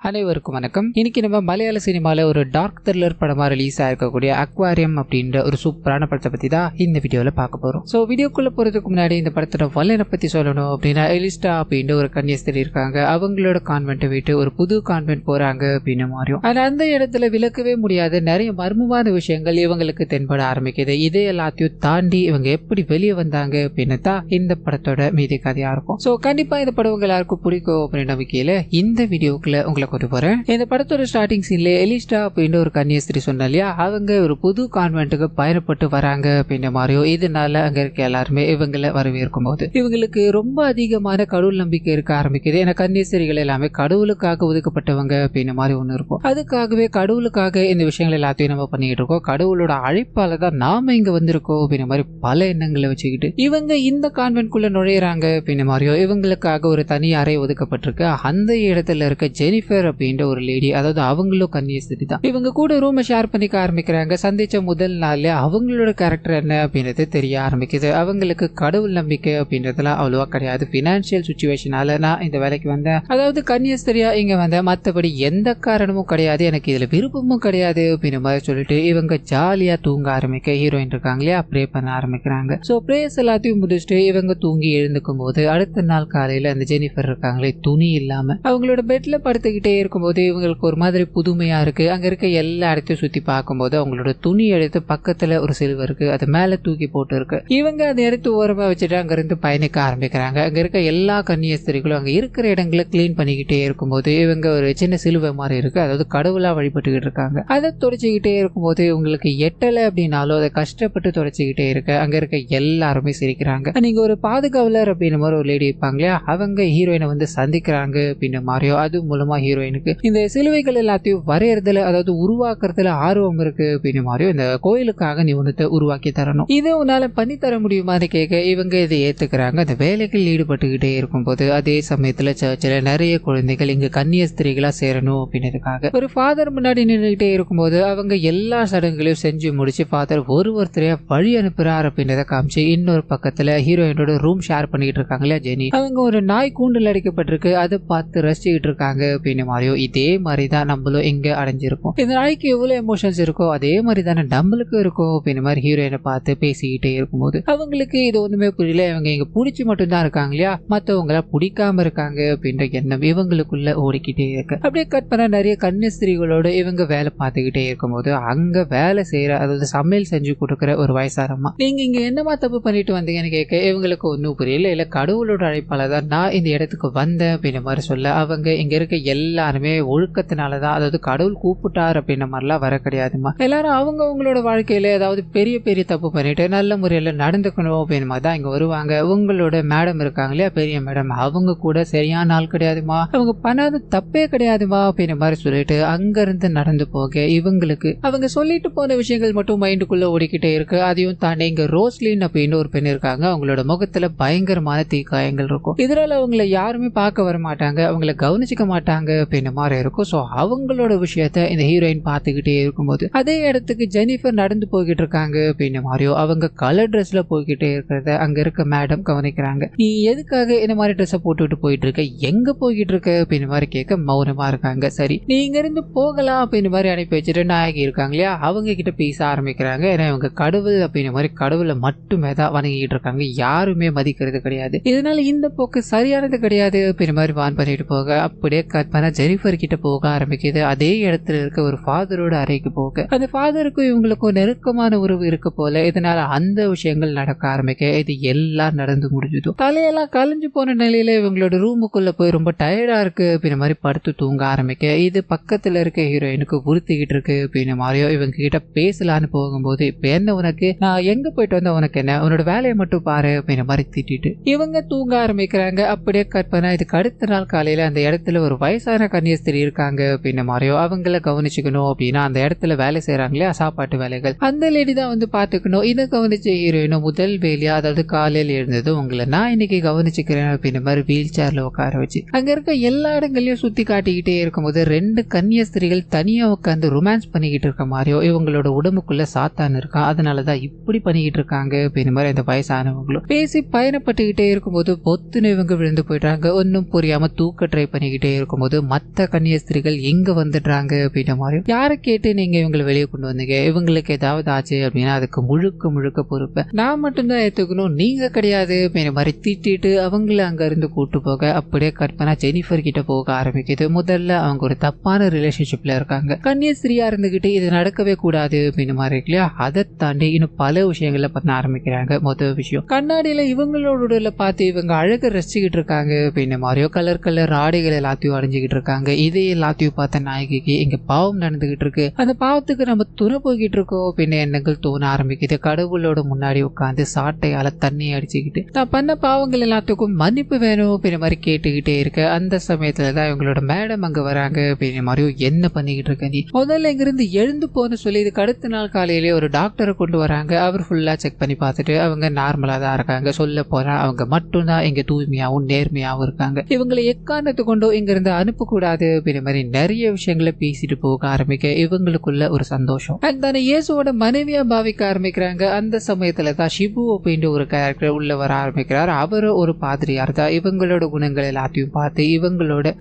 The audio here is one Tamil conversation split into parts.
அனைவருக்கும் வணக்கம். இன்னைக்கு நம்ம மலையாள சினிமால ஒரு டார்க் த்ரில்லர் படமா ரிலீஸ் ஆயிருக்கக்கூடிய அக்வாரியம் அப்படின்ற ஒரு சூப்பரான படத்தை பத்தி தான் இந்த வீடியோல பார்க்க போறோம். சோ வீடியோக்குள்ள போறதுக்கு முன்னாடி இந்த படத்தோட வல்லனை பத்தி சொல்லணும் அப்படின்னா, எலிஸ்டா அப்படின்ற ஒரு கன்னியஸ்திரி இருக்காங்க. அவங்களோட கான்வென்ட்டை விட்டு ஒரு புது கான்வென்ட் போறாங்க அப்படின்னு மாறியும். ஆனா அந்த இடத்துல விளக்கவே முடியாத நிறைய மர்மமான விஷயங்கள் இவங்களுக்கு தென்பட ஆரம்பிக்குது. இதே எல்லாத்தையும் தாண்டி இவங்க எப்படி வெளியே வந்தாங்க அப்படின்னு தான் இந்த படத்தோட மீதி கதையா இருக்கும். சோ கண்டிப்பா இந்த படம் உங்க எல்லாருக்கும் பிடிக்கும் அப்படின்னு நம்பிக்கையில இந்த வீடியோக்குள்ள உங்களை கொண்டு போறேன். இந்த படத்தோட ஸ்டார்டிங் சீன்ல எலிஸ்டா அப்படின்ற ஒரு கன்னியஸ்திரி சொன்னா இல்லையா, அவங்க ஒரு புது கான்வென்ட்டுக்கு பயணப்பட்டு வராங்க அப்படின்ற மாதிரியோ, இதனால அங்க இருக்க எல்லாருமே இவங்களை வரவேற்கும் போது இவங்களுக்கு ரொம்ப அதிகமான கடவுள் நம்பிக்கை இருக்க ஆரம்பிக்குது. ஏன்னா கன்னியஸ்திரிகள் எல்லாமே கடவுளுக்காக ஒதுக்கப்பட்டவங்க அப்படின்ற மாதிரி ஒண்ணு இருக்கும். அதுக்காகவே கடவுளுக்காக இந்த விஷயங்கள் எல்லாத்தையும் நம்ம பண்ணிட்டு இருக்கோம், கடவுளோட அழைப்பால தான் நாம இங்க வந்திருக்கோம் அப்படின்ற மாதிரி பல எண்ணங்களை வச்சுக்கிட்டு இவங்க இந்த கான்வென்ட்குள்ள நுழையிறாங்க அப்படின்ற மாதிரியோ, இவங்களுக்காக ஒரு தனி அறை ஒதுக்கப்பட்டிருக்கு. அந்த இடத்துல இருக்க ஜெனிஃபர் அப்படின்ற ஒரு லேடி, அதாவது அவங்களும் கன்னியஸ்திரி தான். இவங்க கூட ரூமை ஷேர் பண்ணிக்க ஆரம்பிக்கிறாங்க. சந்திச்ச முதல் நாள்ல அவங்களோட கேரக்டர் என்ன அப்படின்றது தெரிய ஆரம்பிக்குது. அவங்களுக்கு கடவுள் நம்பிக்கை அப்படின்றதுலாம் அவ்வளவா கிடையாது. பினான்சியல் சுச்சுவேஷனால நான் இந்த வேலைக்கு வந்தேன், அதாவது கன்னியஸ்திரியா இங்க வந்தேன், மற்றபடி எந்த காரணமும் கிடையாது, எனக்கு இதுல விருப்பமும் கிடையாது அப்படின்ற மாதிரி சொல்லிட்டு இவங்க ஜாலியா தூங்க ஆரம்பிக்க, ஹீரோயின் இருக்காங்க இல்லையா, ப்ரே பண்ண ஆரம்பிக்கிறாங்க. ஸோ ப்ரேயர்ஸ் எல்லாத்தையும் முடிச்சுட்டு இவங்க தூங்கி எழுந்துக்கும் போது அடுத்த நாள் காலையில அந்த ஜெனிஃபர் இருக்காங்களே, துணி இல்லாம அவங்களோட பெட்ல படுத்துக்கிட்டே இருக்கும்போது இவங்களுக்கு ஒரு மாதிரி புதுமையா இருக்கு. அங்க இருக்க எல்லா இடத்தையும் சுத்தி பார்க்கும்போது அவங்களோட துணி எடுத்து பக்கத்துல ஒரு சிலுவை இருக்கு, அது மேல தூக்கி போட்டு இருக்கு. இவங்க அதை எடுத்து ஓரமா வச்சுட்டு அங்க இருந்து பயணிக்க ஆரம்பிக்கிறாங்க. அங்க இருக்க எல்லா கன்னியஸ்திரிகளும் அங்க இருக்கிற இடங்களை கிளீன் பண்ணிக்கிட்டே இருக்கும்போது இவங்க ஒரு சின்ன சிலுவை மாதிரி இருக்கு, அதாவது கடவுளா வழிபட்டுக்கிட்டு இருக்காங்க. அதை தொடச்சிக்கிட்டே இருக்கும்போது இவங்களுக்கு எட்டலை அப்படின்னாலும் அதை கஷ்டப்பட்டு தொடச்சிக்கிட்டே இருக்க அங்க இருக்க எல்லாருமே சிரிக்கிறாங்க. நீங்க ஒரு பாதுகாவலர் அப்படின்ற மாதிரி ஒரு லேடி இருப்பாங்க இல்லையா, அவங்க ஹீரோயினை வந்து சந்திக்கிறாங்க அப்படின்ற மாதிரியோ, அது மூலமா ஹீரோயினுக்கு இந்த சிலுவைகள் எல்லாத்தையும் வரையறதுல, அதாவது உருவாக்குறதுல ஆர்வம் இருக்கு அப்படின்னு மாதிரியும், இந்த கோயிலுக்காக நீ ஒன்றத்தை உருவாக்கி தரணும், இது உன்னால பண்ணி தர முடியுமான்னு கேட்க இவங்க இதை ஏத்துக்கிறாங்க. அந்த வேலைகள் ஈடுபட்டுக்கிட்டே இருக்கும்போது அதே சமயத்துல சர்ச்சில் நிறைய குழந்தைகள் இங்க கன்னியஸ்திரிகளா சேரணும் அப்படின்றதுக்காக ஒரு ஃபாதர் முன்னாடி நின்றுகிட்டே இருக்கும்போது அவங்க எல்லா சடங்குகளையும் செஞ்சு முடிச்சு ஃபாதர் ஒருத்தரையா வழி அனுப்புறாரு அப்படின்றத காமிச்சு, இன்னொரு பக்கத்துல ஹீரோயினோட ரூம் ஷேர் பண்ணிட்டு இருக்காங்களா ஜெனி, அவங்க ஒரு நாய் கூண்டில் அடைக்கப்பட்டிருக்கு, அதை பார்த்து ரசிச்சுக்கிட்டு இருக்காங்க அப்படின்னு மாதிரியோ, இதே மாதிரிதான் நம்மளும் இங்க அடைஞ்சிருக்கோம். இந்த நாய்க்கு எவ்வளவு எமோஷன்ஸ் இருக்கோ அதே மாதிரி தானே நம்மளுக்கு இருக்கும் அப்படின்னு மாதிரி ஹீரோயினை பார்த்து பேசிக்கிட்டே இருக்கும்போது அவங்களுக்கு இது ஒண்ணுமே புரியல. இவங்க இங்க பிடிச்சி மட்டும்தான் இருக்காங்க இல்லையா, மற்றவங்கள பிடிக்காம இருக்காங்க அப்படின்ற எண்ணம் இவங்களுக்குள்ள ஓடிக்கிட்டே இருக்கு. அப்படியே கட் பண்ண நிறைய கன்னியஸ்திரிகளோட இவங்க வேலை பார்த்துக்கிட்டே இருக்கும்போது அங்க வேலை செய்யற, அதாவது சமையல் செஞ்சு கொடுக்குற ஒரு வயசாரம்மா, நீங்க இங்க என்னமா தப்பு பண்ணிட்டு வந்தீங்கன்னு கேட்க இவங்களுக்கு ஒன்னும் புரியல. இல்ல கடவுளோட அழைப்பால தான் நான் இந்த இடத்துக்கு வந்தேன் அப்படின்ற மாதிரி சொல்ல, அவங்க இங்க இருக்க எல்லாருமே ஒழுக்கத்தினாலதான், அதாவது கடவுள் கூப்பிட்டார் அப்படின்ற மாதிரிலாம் வர கிடையாதுமா, எல்லாரும் அவங்களோட வாழ்க்கையில ஏதாவது பெரிய பெரிய தப்பு பண்ணிட்டு நல்ல முறையில நடந்துக்கணும் அப்படின்னு மாதிரி தான் இங்க வருவாங்க. உங்களோட மேடம் இருக்காங்க இல்லையா, பெரிய மேடம், அவங்க கூட சரியான ஆள் கிடையாதுமா, அவங்க பண்ணாத தப்பே கிடையாதுமா அப்படின்ற மாதிரி சொல்லிட்டு அங்க இருந்து நடந்து போக இவங்களுக்கு அவங்க சொல்லிட்டு போன விஷயங்கள் மட்டும் மைண்டுக்குள்ள ஓடிக்கிட்டே இருக்கு. அதையும் தாண்டி இங்க ரோஸ்லின் அப்படின்னு ஒரு பெண் இருக்காங்க, அவங்களோட முகத்துல பயங்கரமான தீக்காயங்கள் இருக்கும். இதனால அவங்கள யாருமே பார்க்க வர மாட்டாங்க, அவங்கள கவனிச்சுக்க மாட்டாங்க அப்படின்னு மாதிரி இருக்கும். ஸோ அவங்களோட விஷயத்த இந்த ஹீரோயின் பார்த்துக்கிட்டே இருக்கும்போது அதே இடத்துக்கு ஜெனிஃபர் நடந்து போய்கிட்டு இருக்காங்க அப்படின்னு மாதிரியோ, அவங்க கலர் ட்ரெஸ்ல போய்கிட்டே இருக்கிறத அங்க இருக்க மேடம் கவனிக்கிறாங்க. நீ எதுக்காக இந்த மாதிரி ட்ரெஸ்ஸை போட்டுக்கிட்டு போயிட்டு இருக்க, எங்க போய்கிட்டு இருக்க அப்படின்னு மாதிரி கேட்க மௌனமா இருக்காங்க. சரி நீ இங்க இருந்து போகலாம் அப்படின்னு மாதிரி அனுப்பி வச்சுட்டு நாயகி இருக்காங்க இல்லையா, அவங்க கிட்ட பேச ஆரம்பிக்கிறாங்க. ஏன்னா இவங்க கடவுள் அப்படின்னு மாதிரி கடவுளை மட்டுமே தான் வணங்கிட்டு இருக்காங்க, யாருமே மதிக்கிறது கிடையாது, இதனால இந்த போக்கு சரியானது கிடையாது அப்படின்னு மாதிரி வான் பண்ணிட்டு போக அப்படியே கட் பண்ண ஜெனிஃபர் கிட்ட போக ஆரம்பிக்குது. அதே இடத்துல இருக்க ஒரு ஃபாதரோட அறைக்கு போக அந்த ஃபாதருக்கும் இவங்களுக்கும் நெருக்கமான உறவு இருக்கு போல, இதனால அந்த விஷயங்கள் நடக்க ஆரம்பிக்க இது எல்லாம் நடந்து முடிஞ்சதும் தலையெல்லாம் கலைஞ்சு போன நிலையில இவங்களோட ரூமுக்குள்ள போய் ரொம்ப டயர்டா இருக்கு அப்படின்ற மாதிரி படுத்து தூங்க ஆரம்பிக்க, இது பக்கத்துல இருக்க ஹீரோயினுக்கு உறுத்திக்கிட்டு இருக்கு அப்படின்ற மாதிரியோ இவங்க கிட்ட பேசலான்னு போகும்போது, இப்ப என்ன உனக்கு, நான் எங்க போயிட்டு வந்தா உனக்கு என்ன, உன்னோட வேலையை மட்டும் பாரு அப்படின்ற மாதிரி திட்டிட்டு இவங்க தூங்க ஆரம்பிக்கிறாங்க. அப்படியே கட் பண்ண இதுக்கு அடுத்த நாள் காலையில அந்த இடத்துல ஒரு வயசான கன்னியஸ்திரி இருக்காங்க அப்படின்ற மாதிரியோ, அவங்கள கவனிச்சுக்கணும் அப்படின்னா அந்த இடத்துல வேலை செய்யறாங்களே சாப்பாட்டு வேலைகள், அந்த லேடி தான் வந்து பாத்துக்கணும். இதை கவனிச்ச ஹீரோயினும் முதல் வேலையா, அதாவது காலையில் இருந்தது, உங்களை நான் இன்னைக்கு கவனிச்சுக்கிறேன் அப்படின்ற மாதிரி வீல் சேர்ல உட்கார வச்சு அங்க இருக்க எல்லா இடங்களையும் சுத்தி காட்டிக்கிட்டே இருக்கும்போது ரெண்டு கன்னியஸ்திரிகள் தனியா உட்காந்து ரொமான்ஸ் பண்ணிக்கிட்டு இருக்க மாதிரியோ, இவங்களோட உடம்புக்குள்ள சாத்தான் இருக்கான், அதனாலதான் இப்படி பண்ணிக்கிட்டு இருக்காங்க அப்படின்ற மாதிரி அந்த வயசானவங்களும் பேசி பயணப்பட்டுக்கிட்டே இருக்கும்போது பொத்துன்னு இவங்க விழுந்து போயிட்டாங்க. ஒன்னும் புரியாம தூக்க ட்ரை பண்ணிக்கிட்டே இருக்கும்போது மற்ற கன்னியஸ்திரிகள் எங்க வந்துடுறாங்க அப்படின்ற மாதிரி யாரை கேட்டு நீங்க இவங்களை வெளியே கொண்டு வந்தீங்க, இவங்களுக்கு ஏதாவது ஆச்சு அப்படின்னா அதுக்கு முழுக்க முழுக்க பொறுப்பை நான் மட்டும்தான் ஏத்துக்கணும், நீங்க கிடையாது அப்படின்ற மாதிரி திட்டிட்டு அவங்கள அங்க இருந்து கூட்டு போக அப்படியே கற்பனா ஜெனிஃபர் கிட்ட போக ஆரம்பிக்குது. முதல்ல அவங்க ஒரு தப்பான ரிலேஷன்ஷிப்ல இருக்காங்க, கன்னியஸ்திரியா இருந்துகிட்டு இது நடக்கவே கூடாது அப்படின்னு மாதிரி இருக்கு இல்லையா. அதை தாண்டி இன்னும் பல விஷயங்களை பண்ண ஆரம்பிக்கிறாங்க. முதல் விஷயம், கண்ணாடியில இவங்களோட உடலை பார்த்து இவங்க அழக ரசிச்சுக்கிட்டு இருக்காங்க அப்படின்ற மாதிரியோ கலர் கலர் ஆடைகள் எல்லாத்தையும் அடைஞ்சுக்கிட்டு இருக்காங்க. இதே எல்லாத்தையும் பார்த்த நாயகிக்கு இங்க பாவம் நடந்துகிட்டு இருக்கு, அந்த பாவத்துக்கு நம்ம துணை போய்கிட்டு இருக்கோம் அப்படின்னு எண்ணங்கள் தோண ஆரம்பிக்குது. கடவுளோட முன்னாடி உட்காந்து சாட்டையால தண்ணி அடிச்சுக்கிட்டு நான் பண்ண பாவங்கள் எல்லாத்துக்கும் மன்னிப்பு வேணும் அப்படின்ற மாதிரி கேட்டுக்கிட்டே இருக்க அந்த சமயத்துலதான் இவங்களோட மேடம் அங்க வராங்க அப்படின்ற மாதிரியோ என்ன பண்ணிக்கிட்டு இருக்க நீ, முதல்ல இங்கிருந்து எழுந்து போன்னு சொல்லி இதுக்கு அடுத்த நாள் காலையிலே ஒரு டாக்டரை கொண்டு வராங்க. அவர் ஃபுல்லா செக் பண்ணி பார்த்துட்டு அவங்க நார்மலா தான் இருக்காங்க. சொல்ல போனா அவங்க மட்டும்தான் இங்க தூய்மையாவும் நேர்மையாவும் இருக்காங்க, இவங்களை எக்காரணத்து கொண்டோ இங்க இருந்து அனுப்பக்கூடாது அப்படின்ற மாதிரி நிறைய விஷயங்களை பேசிட்டு போக ஆரம்பிக்க இவங்களுக்குள்ள ஒரு சந்தோஷம் தானே இயேசுவோட மனைவியா பாவிக்க ஆரம்பிக்கிறாங்க. அந்த சமயத்துல தான் ஷிபு அப்படின்ற ஒரு கேரக்டர் உள்ள வர ஆரம்பிக்கிறார். அவரு ஒரு பாதிரியார் தான். இவங்களோட குணங்கள் எல்லாத்தையும் பார்த்து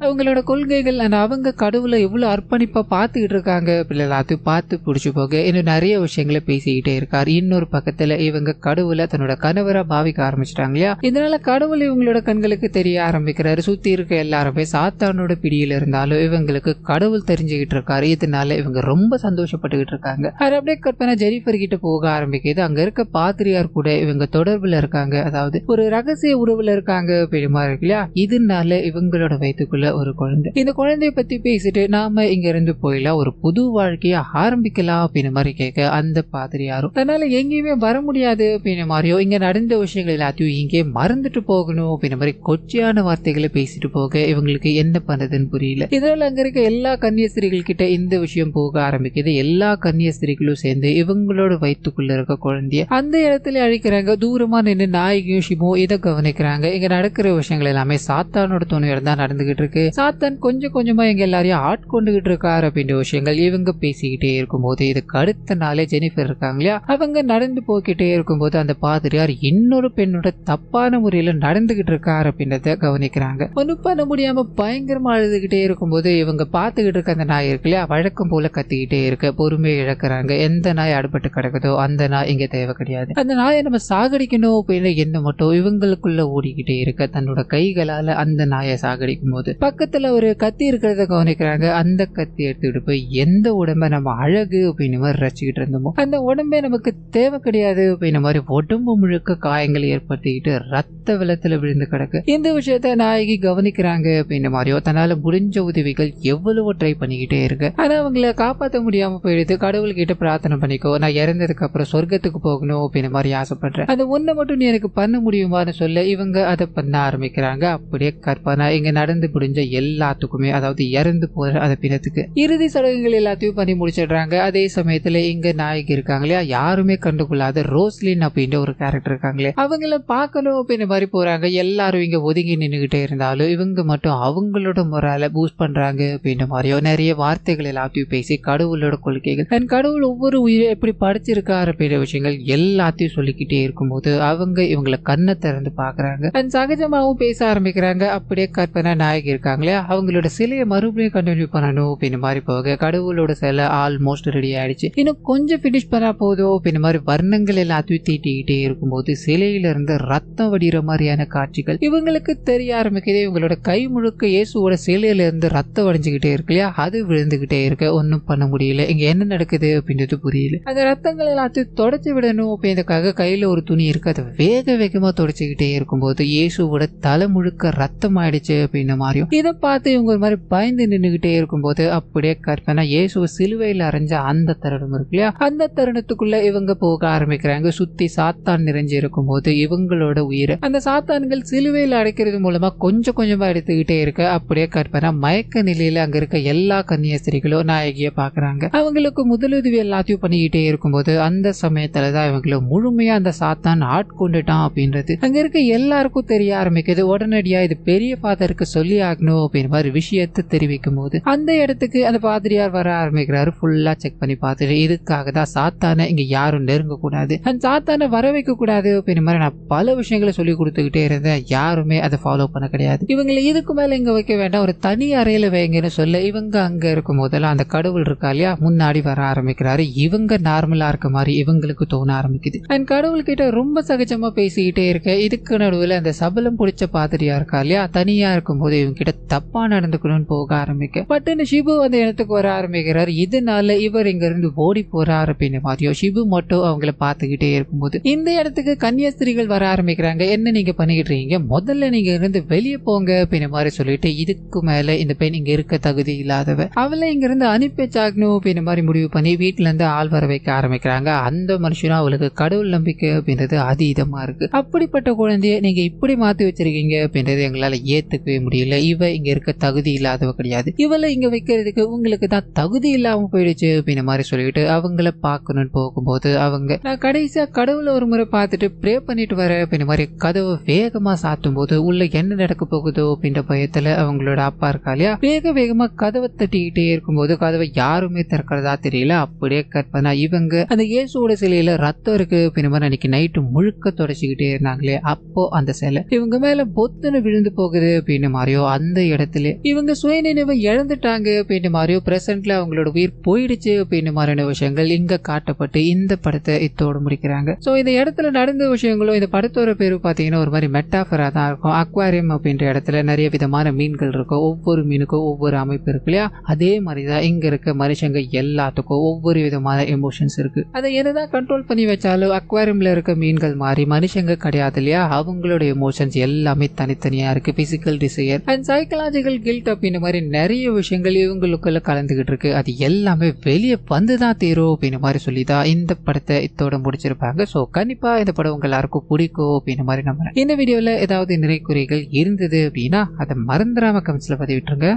அவங்களோட கொள்கைகள் அவங்க கடவுளை எவ்வளவு அர்ப்பணிப்பா பார்த்துக்கிட்டு இருக்காங்க அப்படி எல்லாத்தையும் பார்த்து பிடிச்சு போக இன்னும் நிறைய விஷயங்களை பேசிக்கிட்டே இருக்காரு. இன்னொரு பக்கத்துல இவங்க கடவுளை தன்னோட கணவரா பாவிக்க ஆரம்பிச்சிட்டாங்க இல்லையா. இதனால கடவுள் இவங்களோட கண்களுக்கு தெரிய ஆரம்பிக்கிறாரு. சுத்தி இருக்க எல்லாருமே சாத்தானோட பிடியில இருந்தாலும் இவங்களுக்கு கடவுள் தெரிஞ்சுக்கிட்டு இருக்காரு. இதனால இவங்க ரொம்ப சந்தோஷப்பட்டுக்கிட்டு இருக்காங்க. அது அப்படியே கற்பனை ஜெனிஃபர் கிட்ட போக ஆரம்பிக்குது. அங்க இருக்க பாதிரியார் கூட இவங்க தொடர்புல இருக்காங்க, அதாவது ஒரு ரகசிய உறவுல இருக்காங்க பெருமா இருக்கு இல்லையா. இதனால இவங்களோட வயிற்றுக்குள்ள ஒரு குழந்தை, இந்த குழந்தைய பத்தி பேசிட்டு நாம இங்க இருந்து போயிடலாம், ஒரு புது வாழ்க்கைய ஆரம்பிக்கலாம் அப்படின்னு மாதிரி கேட்க அந்த பாதிரியாரும் தன்னால எங்கேயுமே வர முடியாது அப்படின்ற மாதிரியோ இங்க நடந்த விஷயங்கள் எல்லாத்தையும் இங்கே மறந்துட்டு போகணும் அப்படின்ற மாதிரி கொச்சையான வார்த்தைகளை பேசிட்டு போக இவங்களுக்கு என்ன பண்றதுன்னு புரியல. இதனால அங்க இருக்க எல்லா கன்னியஸ்திரிகள் கிட்ட இந்த விஷயம் போக ஆரம்பிக்குது. எல்லா கன்னியஸ்திரிகளும் சேர்ந்து இவங்களோட வயிற்றுக்குள்ள இருக்க குழந்தைய அந்த இடத்துல அழிக்கிறாங்க. தூரமா நின்று நாயகியும் ஷிமோ இதை கவனிக்கிறாங்க. இங்க நடக்கிற விஷயங்கள் எல்லாமே சாத்தானோட துணையோட தான் நடந்துகிட்டு இருக்கு. சாத்தான் கொஞ்சம் கொஞ்சமா எங்க எல்லாரையும் ஆட்கொண்டுகிட்டு இருக்காரு அப்படின்ற விஷயங்கள் இவங்க பேசிக்கிட்டே இருக்கும்போது இதுக்கு அடுத்த நாளே ஜெனிஃபர் இருக்காங்க இல்லையா, அவங்க நடந்து போய்கிட்டே இருக்கும்போது அந்த பாதிரியார் இன்னொரு பெண்ணோட தப்பான முறையில நடந்துகிட்டு இருக்காரு அப்படின்றத கவனிக்கிறாங்க. ஒன்னும் பண்ண முடியாம பயங்கரமா அழுதுகிட்டே இருக்கும்போது இவங்க பார்த்துக்கிட்டு இருக்க அந்த நாய் இருக்கு இல்லையா, வழக்கம் போல கத்திக்கிட்டே இருக்க பொறுமையை இழக்கிறாங்க. எந்த நாய் அடிபட்டு கிடக்குதோ அந்த நாய் இங்க தேவை கிடையாது, அந்த நாயை நம்ம சாகடிக்கணும் அப்படின்னு என்ன மட்டும் இவங்களுக்குள்ள ஓடிக்கிட்டே இருக்க தன்னோட கைகளால அந்த நாயை சாகடிக்கும் போது பக்கத்துல ஒரு கத்தி இருக்கிறத கவனிக்கிறாங்க. அந்த கத்தி எடுத்துக்கிட்டு போய் எந்த உடம்ப நம்ம அழகு அப்படின்னு மாதிரி ரசிக்கிட்டு இருந்தோமோ அந்த உடம்பே நமக்கு தேவை கிடையாது அப்படின்ற மாதிரி உடம்பு முழுக்க காயங்கள் ஏற்படுத்திக்கிட்டு ரத்த வெள்ளத்துல விழுந்து கிடக்கு. இந்த விஷயத்த நாயகி கவனிக்கிறாங்க அப்படின்ற மாதிரியோ தன்னால முடிஞ்ச உதவிகள் எவ்வளவோ ட்ரை பண்ணிக்கிட்டே இருக்கு. ஆனா அவங்கள காப்பாற்ற முடியாம போயிடுது. கடவுள் கிட்ட பிரார்த்தனை பண்ணிக்கோ, நான் இறந்ததுக்கு அப்புறம் சொர்க்கத்துக்கு போகணும் அப்படின்ற மாதிரி ஆசைப்படுறேன், அது ஒண்ணு மட்டும் நீ எனக்கு பண்ண முடியுமான்னு சொல்ல இவங்க அதை பண்ண ஆரம்பிக்கிறாங்க. அப்படியே கற்பனா இங்க நடந்து முடிஞ்ச எல்லாத்துக்குமே, அதாவது இறந்து போற அந்த பிணத்துக்கு இறுதி சடங்குகள் எல்லாத்தையும் பண்ணி முடிச்சிடுறாங்க. அதே சமயத்துல இங்க நாயகி இருக்காங்க இல்லையா, யாருமே கண்டுகொள்ளாத ரோஸ்லின் அப்படின்ற ஒரு கேரக்டர் இருக்காங்களே, அவங்கள பார்க்கணும் அப்படின்ற மாதிரி போறாங்க. எல்லாரும் இங்க ஒதுங்கி நின்றுகிட்டே இருந்தாலும் இவங்க மட்டும் அவங்களோட முறால பூஸ்ட் பண்றாங்க அப்படின்ற மாதிரியோ நிறைய வார்த்தைகள் எல்லாத்தையும் பேசி கடவுளோட கொள்கைகள் அண்ட் கடவுள் ஒவ்வொரு உயிரை எப்படி படைச்சிருக்காரு அப்படின்ற விஷயங்கள் எல்லாத்தையும் சொல்லிக்கிட்டே இருக்கும்போது அவங்க இவங்களை கண்ணை திறந்து பாக்குறாங்க அண்ட் சகஜமாவும் பேச ஆரம்பிக்கிறாங்க. அப்படியே கற்பனை நாயகி இருக்காங்களே, அவங்களோட சிலையை மறுபடியும் கண்டினியூ பண்ணணும் அப்படின்ற மாதிரி போக கடவுளோட சிலை ஆல்மோஸ்ட் ரெடி ஆயிடுச்சு, இன்னும் கொஞ்சம் பினிஷ் பண்ணா போதும் அப்படின்ற மாதிரி வர்ணங்கள் எல்லாத்தையும் தீட்டிக்கிட்டே இருக்கும்போது சிலையில இருந்து ரத்தம் வடிகிற மாதிரியான காட்சிகள் இவங்களுக்கு தெரிய ஆரம்பிக்குது. இவங்களோட கை முழுக்க இயேசுவோட சிலையில இருந்து ரத்தம் வடிஞ்சுக்கிட்டே இருக்கு இல்லையா, அது விழுந்துகிட்டே இருக்க ஒன்னும் பண்ண முடியல. இங்க என்ன நடக்குது அப்படின்றது புரியல. அந்த ரத்தங்கள் எல்லாத்தையும் தொடச்சு விடணும் அப்படின்றதுக்காக கையில ஒரு துணி இருக்கு, அதை வேக வேகமா தொடச்சுக்கிட்டே இருக்கும்போது இயேசுவோட தலை முழுக்க ரத்தம் ஆயிடுச்சு அப்படின்ற மாதிரியும் இதை பார்த்து இவங்க ஒரு மாதிரி பயந்து நின்றுகிட்டே இருக்கும்போது அப்படியே கற்பனை இயேசு சிலுவையில் அரைஞ்ச அந்த தருணம் இருக்கு இல்லையா, அந்த தருணத்துக்குள்ள இவங்க போக ஆரம்பிக்கிறாங்க. சுத்தி சாத்தான் நிறைஞ்சு இருக்கும் போது இவங்களோட உயிரை அந்த சாத்தான்கள் சிலுவையில் அடைக்கிறது மூலமா கொஞ்சம் கொஞ்சமா எடுத்துக்கிட்டே இருக்க அப்படியே கற்பனை மயக்க நிலையில அங்க இருக்க எல்லா கன்னியஸ்திரிகளும் நாயகிய பாக்குறாங்க. அவங்களுக்கு முதலுதவி எல்லாத்தையும் பண்ணிக்கிட்டே இருக்கும்போது அந்த சமயத்துலதான் இவங்களை முழுமையா அந்த சாத்தான் ஆட்கொண்டுட்டான் அப்படின்றது அங்க இருக்க எல்லாருக்கும் தெரிய ஆரம்பிக்குது. உடனடியா இது பெரிய ஃபாதருக்கு சொல்லி ஆகணும் அப்படின்ற மாதிரி விஷயத்தை தெரிவிக்கும் போது அந்த இடத்துக்கு அந்த பாதிரியார் வர ஆரம்பிக்கிறாரு. ஃபுல்லா செக் பண்ணி பார்த்துட்டு இதுக்காக தான் சாத்தான இங்க யாரும் நெருங்க கூடாது அந்த சாத்தான வர வைக்க கூடாது அப்படின்ற மாதிரி நான் பல விஷயங்களை சொல்லி கொடுத்துக்கிட்டே இருந்தேன். யாருமே அதை ஃபாலோ பண்ண கிடையாது. இவங்களை இதுக்கு மேல இங்க வைக்க வேண்டாம், ஒரு தனி அறையில வைங்கன்னு சொல்ல இவங்க அங்க இருக்கும் போதெல்லாம் அந்த கடவுள் இருக்கா இல்லையா முன்னாடி வர ஆரம்பிக்கிறாரு. இவங்க நார்மலா இருக்க மாதிரி இவங்களுக்கு தோண ஆரம்பிக்குது. அண்ட் கடவுள் கிட்ட ரொம்ப சகஜமா பேசிக்கிட்டே இருக்க இதுக்கு நடுவில் அந்த சபலம் பிடிச்ச பாதிரியா இருக்கா இல்லையா தனியா இருக்கும்போது இவங்க கிட்ட தப்பா நடந்துக்கணும்னு போக ஆரம்பிக்க பட்டுன்னு ஷிபு அந்த இடத்துக்கு வர ஆரம்பிக்கிறாரு. இதனால இவர் இங்க இருந்து ஓடி போறாரு அப்படின்னு மாதிரியோ ஷிபு மட்டும் அவங்கள பார்த்துக்கிட்டே இருக்கும்போது இந்த இடத்துக்கு கன்னியாஸ்திரிகள் வர ஆரம்பிக்கிறாங்க. என்ன நீங்க பண்ணிக்கிட்டு இருக்கீங்க, முதல்ல நீங்க இருந்து வெளியே போங்க அப்படின்னு மாதிரி சொல்லிட்டு இதுக்கு மேல இந்த பெண் இங்க இருக்க தகுதி இல்லாதவ அவளை இங்க இருந்து அனுப்பி வச்சாகணும் அப்படின்னு மாதிரி முடிவு பண்ணி வீட்டுல இருந்து ஆள் வர வைக்க ஆரம்பிக்கிறாங்க. அந்த மனுஷனும் அவளுக்கு கடவுள் நம்பிக்கை அப்படின்றது அதீதமா இருக்கு. அப்படிப்பட்ட குழந்தைய நீங்க இப்படி மாத்தி வச்சிருக்கீங்க அப்படின்றது எங்களால ஏத்துக்கவே முடியல. இவ இங்க இருக்க தகுதி இல்லாதவ கிடையாது, இவளை இங்க வைக்கிறதுக்கு உங்களுக்கு தான் தகுதி இல்லாம போயிடுச்சு அப்படின்னு மாதிரி சொல்லிட்டு அவங்கள பார்க்கணும்னு போகும்போது அவங்க நான் கடைசியா கடவுளை ஒரு முறை பார்த்துட்டு ப்ரே பண்ணிட்டு வர அப்படின்னு மாதிரி கதவை வேகமா சாத்தும் போது உள்ள என்ன நடக்க போகுதோ அப்படின்ற பயத்துல அவங்களோட அப்பா இருக்கா இல்லையா வேகமா கதவை தட்டிக்கிட்டே இருக்கும்போது கதவை யாருமே திறக்கிறதா தெரியல. அப்படியே கற்பனா இவங்க அந்த இயேசுவோட சிலையில ரத்தம் இருக்கு அப்படின்னு மாதிரி அன்னைக்கு நைட்டு முழுக்க தொடச்சிக்கிட்டே இருந்தாங்களே அப்போ அந்த சிலை இவங்க மேல பொத்துன்னு விழுந்து போகுது அப்படின்னு மாதிரியோ அந்த இடத்துல இவங்க சுயநினைவை இழந்துட்டாங்க அப்படின்னு மாதிரியோ பிரசன்ட்ல அவங்களோட உயிர் போயிடுச்சு அப்படின்னு மாதிரியான விஷயங்கள் இங்க காட்டப்பட்டு இந்த படத்தை இத்தோட முடிக்கிறாங்க. சோ இந்த இடத்துல நடந்த விஷயங்களும் இந்த படத்தோட பேரு பாத்தீங்கன்னா ஒரு மாதிரி மெட்டாஃபரா தான் இருக்கும். அக்வாரியம் அப்படின்ற இடத்துல நிறைய விதமான மீன்கள் இருக்கும், ஒவ்வொரு மீனுக்கும் ஒவ்வொரு அமைப்பு இருக்கு இல்லையா அதே மாதிரிதான் இங்க இருக்க மனுஷங்க எல்லாத்துக்கும் ஒவ்வொரு விதமான எமோஷன்ஸ் இருக்கு. அதை என்னதான் கண்ட்ரோல் பண்ணி வச்சாலும் அக்வாரியம்ல இருக்க மீன்கள் மாதிரி மனுஷங்க கிடையாது இல்லையா அவங்களோட எமோஷன்ஸ் எல்லாமே தனித்தனியா இருக்கு. Physical desire and psychological guilt அப்படின்னு மாதிரி நிறைய விஷயங்கள் இவங்களுக்குள்ள கலந்துகிட்டு இருக்கு. அது எல்லாமே வெளியே வந்துதான் தீரும் அப்படின்னு மாதிரி சொல்லிதான் இந்த படத்தை இத்தோட முடிச்சிருப்பாங்க. சோ கண்டிப்பா இந்த படம் உங்க எல்லாருக்கும் பிடிக்கும் அப்படின்னு மாதிரி நம்புறேன். இந்த வீடியோல ஏதாவது நிறை குறைகள் இருந்தது அப்படின்னா அதை மறந்துடாம கமெண்ட்ஸ்ல பதிவிட்டுருங்க.